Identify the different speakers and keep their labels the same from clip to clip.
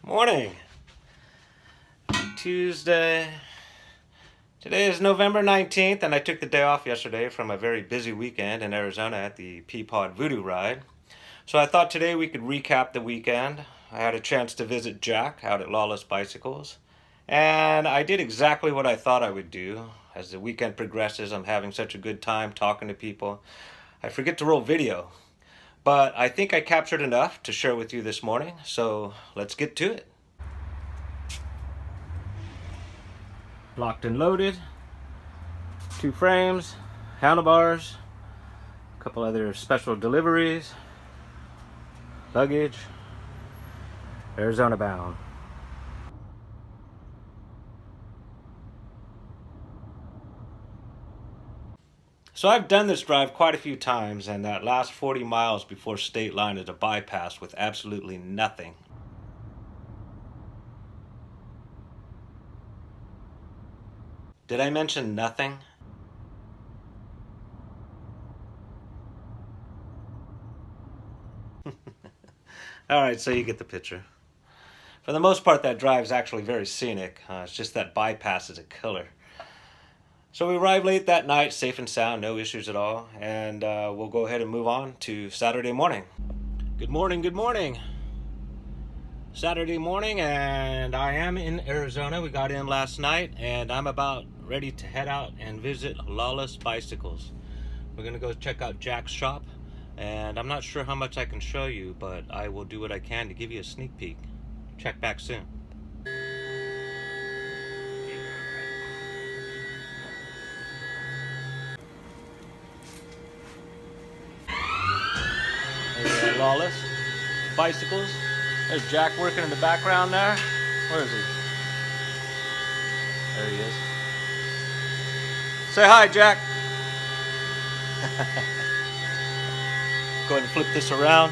Speaker 1: Morning. Tuesday. Today is November 19th, and I took the day off yesterday from a very busy weekend in Arizona at the Peapod VooDoo Ride. So I thought today we could recap the weekend. I had a chance to visit Jack out at Lawless Bicycles, and I did exactly what I thought I would do. As the weekend progresses, I'm having such a good time talking to people. I forget to roll video, but I think I captured enough to share with you this morning, so let's get to it. Locked and loaded, 2 frames, handlebars, a couple other special deliveries, luggage, Arizona bound. So I've done this drive quite a few times, and that last 40 miles before state line is a bypass with absolutely nothing. Did I mention nothing? Alright, so you get the picture. For the most part, that drive is actually very scenic. It's just that bypass is a killer. So we arrived late that night, safe and sound, no issues at all. And we'll go ahead and move on to Saturday morning. Good morning, good morning. Saturday morning, and I am in Arizona. We got in last night, and I'm about ready to head out and visit Lawless Bicycles. We're gonna go check out Jack's shop, and I'm not sure how much I can show you, but I will do what I can to give you a sneak peek. Check back soon. There's Lawless Bicycles. There's Jack working in the background there. Where is he? There he is. Say hi, Jack. Go ahead and flip this around.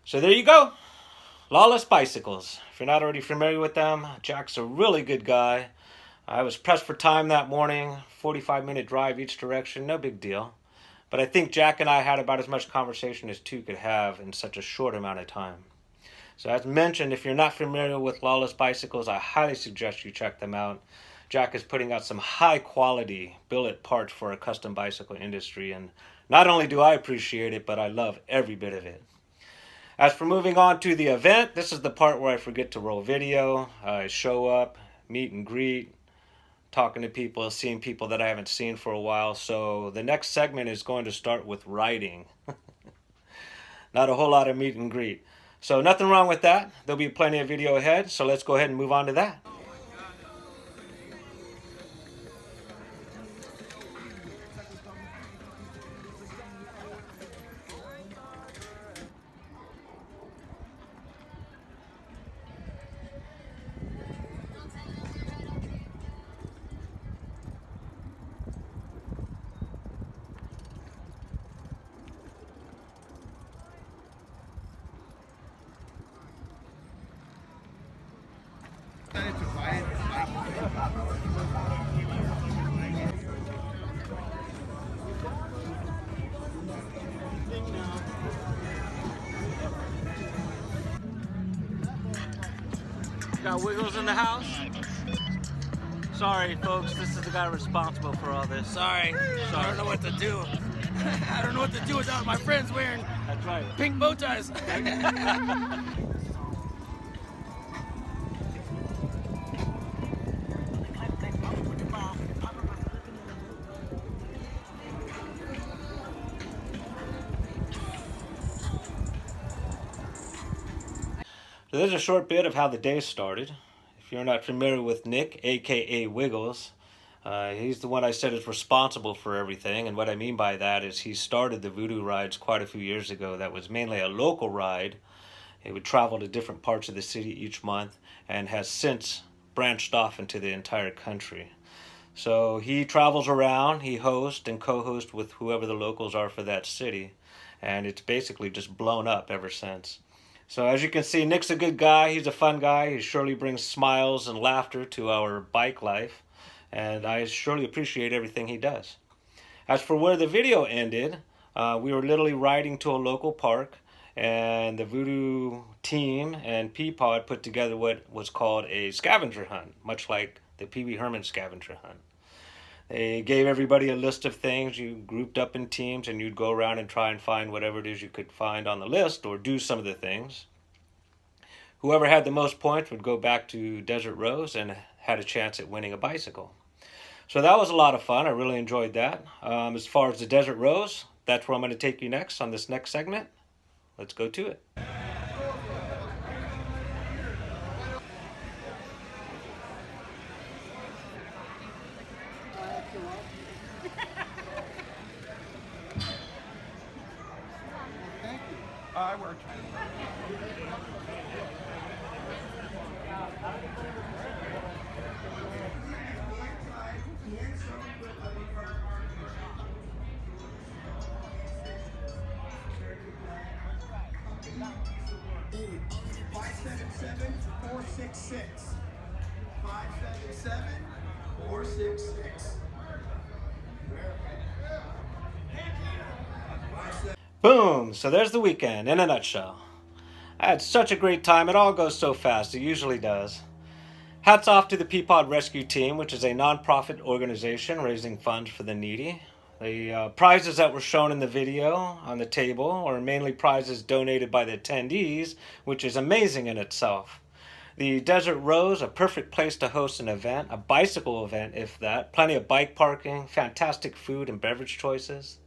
Speaker 1: So there you go, Lawless Bicycles. If you're not already familiar with them, Jack's a really good guy. I was pressed for time that morning, 45-minute drive each direction, no big deal. But I think Jack and I had about as much conversation as two could have in such a short amount of time. So as mentioned, if you're not familiar with Lawless Bicycles, I highly suggest you check them out. Jack is putting out some high quality billet parts for a custom bicycle industry, and not only do I appreciate it, but I love every bit of it. As for moving on to the event, this is the part where I forget to roll video. I show up, meet and greet, talking to people, seeing people that I haven't seen for a while. So the next segment is going to start with riding. Not a whole lot of meet and greet. So nothing wrong with that. There'll be plenty of video ahead. So let's go ahead and move on to that. Got Wiggles in the house. Sorry, folks, this is the guy responsible for all this.
Speaker 2: Sorry. I don't know what to do. I don't know what to do without my friends wearing
Speaker 1: That's right.
Speaker 2: pink bow ties.
Speaker 1: So there's a short bit of how the day started. If you're not familiar with Nick, aka Wiggles, He's the one I said is responsible for everything, and what I mean by that is he started the VooDoo Rides quite a few years ago. That was mainly a local ride. It would travel to different parts of the city each month and has since branched off into the entire country. So he travels around, he hosts and co-hosts with whoever the locals are for that city, and it's basically just blown up ever since. So as you can see, Nick's a good guy, he's a fun guy, he surely brings smiles and laughter to our bike life, and I surely appreciate everything he does. As for where the video ended, we were literally riding to a local park, and the VooDoo team and Peapod put together what was called a scavenger hunt, much like the Pee Wee Herman scavenger hunt. They gave everybody a list of things. You grouped up in teams and you'd go around and try and find whatever it is you could find on the list or do some of the things. Whoever had the most points would go back to Desert Rose and had a chance at winning a bicycle. So that was a lot of fun. I really enjoyed that. As far as the Desert Rose, that's where I'm going to take you next on this next segment. Let's go to it.
Speaker 2: I worked.
Speaker 3: Five, 7, 466. 577 466.
Speaker 1: Boom! So there's the weekend in a nutshell. I had such a great time. It all goes so fast. It usually does. Hats off to the Peapod Rescue Team, which is a non-profit organization raising funds for the needy. The prizes that were shown in the video on the table are mainly prizes donated by the attendees, which is amazing in itself. The Desert Rose, a perfect place to host an event, a bicycle event if that, plenty of bike parking, fantastic food and beverage choices.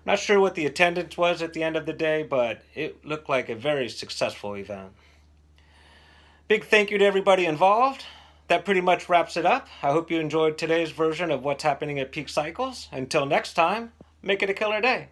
Speaker 1: I'm not sure what the attendance was at the end of the day, but it looked like a very successful event. Big thank you to everybody involved. That pretty much wraps it up. I hope you enjoyed today's version of what's happening at Peak Cycles. Until next time, make it a killer day.